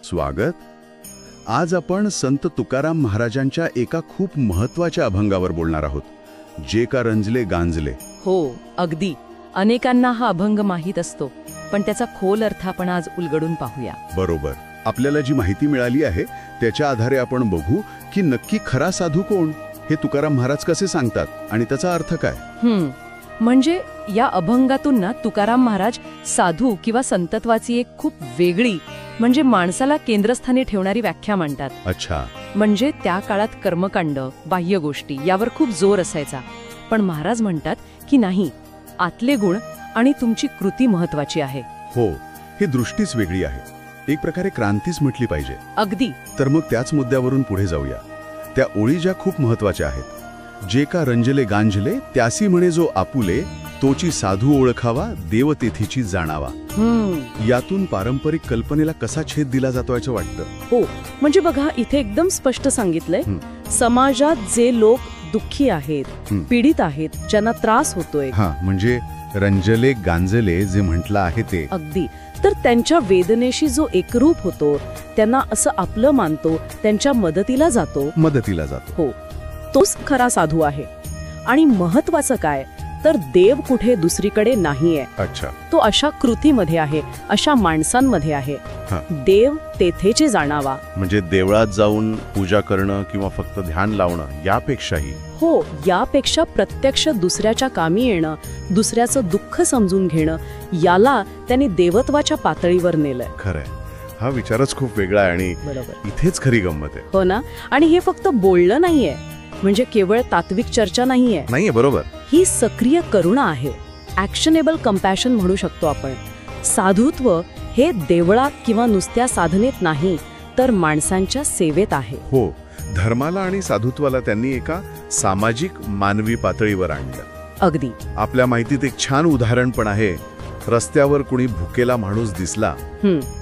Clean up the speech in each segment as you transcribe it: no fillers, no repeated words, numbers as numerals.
स्वागत. आज आपण संत तुकाराम महाराजांच्या एका खूप महत्वाच्या अभंगावर बोलणार आहोत, जे का रंजले गांजले. हो, अगदी. अनेकांना हा अभंग माहीत असतो, पण त्याचा खोल अर्थ आपण आज उलगडून पाहूया. बरोबर. आपल्याला जी माहिती मिळाली आहे त्याच्या आधारे आपण बघू की नक्की खरा साधू कोण, हे तुकाराम महाराज कसे सांगतात आणि त्याचा अर्थ काय. म्हणजे या अभंगातून ना तुकाराम महाराज साधू किंवा संतत्वाची एक खूप वेगळी, म्हणजे माणसाला केंद्रस्थानी ठेवणारी व्याख्या मांडतात. अच्छा. म्हणजे त्या काळात कर्मकांड, बाह्य गोष्टी यावर खूप जोर असायचा, पण महाराज म्हणतात की नाही, आतले गुण आणि तुमची कृती महत्वाची आहे. हो, ही दृष्टीच वेगळी आहे. एक प्रकारे क्रांतीच म्हटली पाहिजे. अगदी. तर मग त्याच मुद्द्यावरून पुढे जाऊया. त्या ओळी ज्या खूप महत्वाच्या आहेत. जे का रंजले गांजले त्यासी म्हणे जो आपुले, तोची साधू ओळखावा देव तेथीची जाणावा. यातून पारंपरिक कल्पनेला कसा छेद दिला जातो असं वाटतं. हो, म्हणजे बघा, इथे एकदम स्पष्ट सांगितलंय, समाजात जे लोक दुःखी आहेत, पीडित आहेत, ज्यांना त्रास होतोय, म्हणजे रंजले गांजले जे म्हटलं आहे ते. अगदी. तर त्यांच्या वेदनेशी जो एकरूप होतो, त्यांना असं आपलं मानतो, त्यांच्या मदतीला जातो. हो, तोच खरा साधू आहे. आणि महत्वाचं काय, तर देव कुठे दुसरीकडे नाहीये. अच्छा. तो अशा कृतीमध्ये आहे, अशा माणसांमध्ये आहे. देव तेथेचे जाणावा. म्हणजे देवळात जाऊन पूजा करणं किंवा फक्त ध्यान लावणं यापेक्षाही. हो, यापेक्षा प्रत्यक्ष दुसऱ्याच्या कामी येणं, दुसऱ्याचं दुःख समजून घेणं, याला त्यांनी देवत्वाच्या पातळीवर नेलंय. खरंय. हा विचारच खूप वेगळा आहे आणि बरोबर, इथेच खरी गंमत आहे. हो ना. आणि हे फक्त बोलणं नाहीये, म्हणजे केवळ तात्विक चर्चा नाहीये. बरोबर. ही सक्रिय करुणा आहे. ऍक्शनेबल कंपॅशन म्हणू शकतो आपण. साधुत्व हे देवळात किंवा नुसत्या साधनेत नाही, तर माणसांच्या सेवेत आहे. हो, धर्माला आणि साधुत्वाला त्यांनी एका सामाजिक मानवी पातळीवर आणलं. अगदी. आपल्या माहितीत एक छान उदाहरण पण आहे. रस्त्यावर कुणी भुकेला माणूस दिसला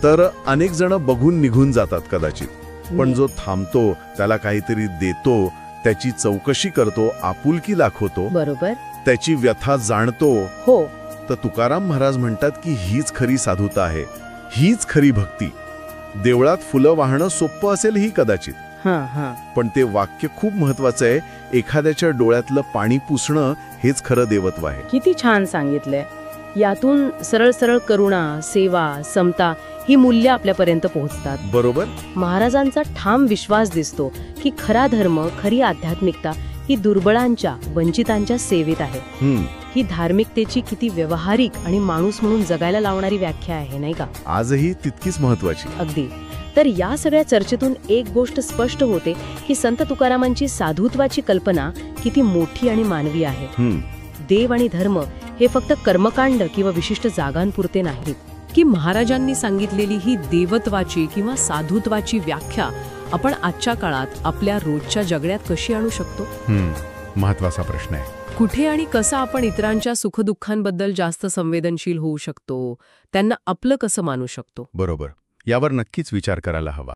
तर अनेक जण बघून निघून जातात कदाचित, पण जो थांबतो, त्याला काहीतरी देतो, त्याची चौकशी करतो, आपुलकी दाखवतो, बरोबर, त्याची व्यथा जाणतो. हो. तर तुकाराम महाराज म्हणतात की हीच खरी साधुता आहे, हीच खरी भक्ती. देवळात फुलं वाहणं सोपं असेल ही कदाचित, पण ते वाक्य खूप महत्वाचं आहे. एखाद्याच्या डोळ्यातलं पाणी पुसणं हेच खरं देवत्व आहे. किती छान सांगितलंय. यातून सरळ सरळ करुणा, सेवा, समता ही मूल्य आपल्यापर्यंत पोहोचतात. बरोबर. महाराजांचा ठाम विश्वास दिसतो की खरा धर्म, खरी आध्यात्मिकता ही दुर्बळांच्या, वंचितांच्या सेवेत आहे. ही धार्मिकतेची किती व्यवहारिक आणि माणूस म्हणून जगायला लावणारी व्याख्या आहे, नाही का? आजही तितकीच महत्वाची. अगदी. तर या सगळ्या चर्चेतून एक गोष्ट स्पष्ट होते की संत तुकारामांची साधुत्वाची कल्पना किती मोठी आणि मानवी आहे. देव आणि धर्म हे फक्त कर्मकांड किंवा विशिष्ट जागांपुरते नाहीत. की महाराजांनी सांगितलेली ही देवत्वाची किंवा साधुत्वाची व्याख्या आपण आजच्या काळात आपल्या रोजच्या जगण्यात कशी आणू शकतो? महत्वाचा प्रश्न आहे. कुठे आणि कसं आपण इतरांच्या सुखदुःखांबद्दल जास्त संवेदनशील होऊ शकतो, त्यांना आपलं कसं मानू शकतो? बरोबर. यावर नक्कीच विचार करायला हवा.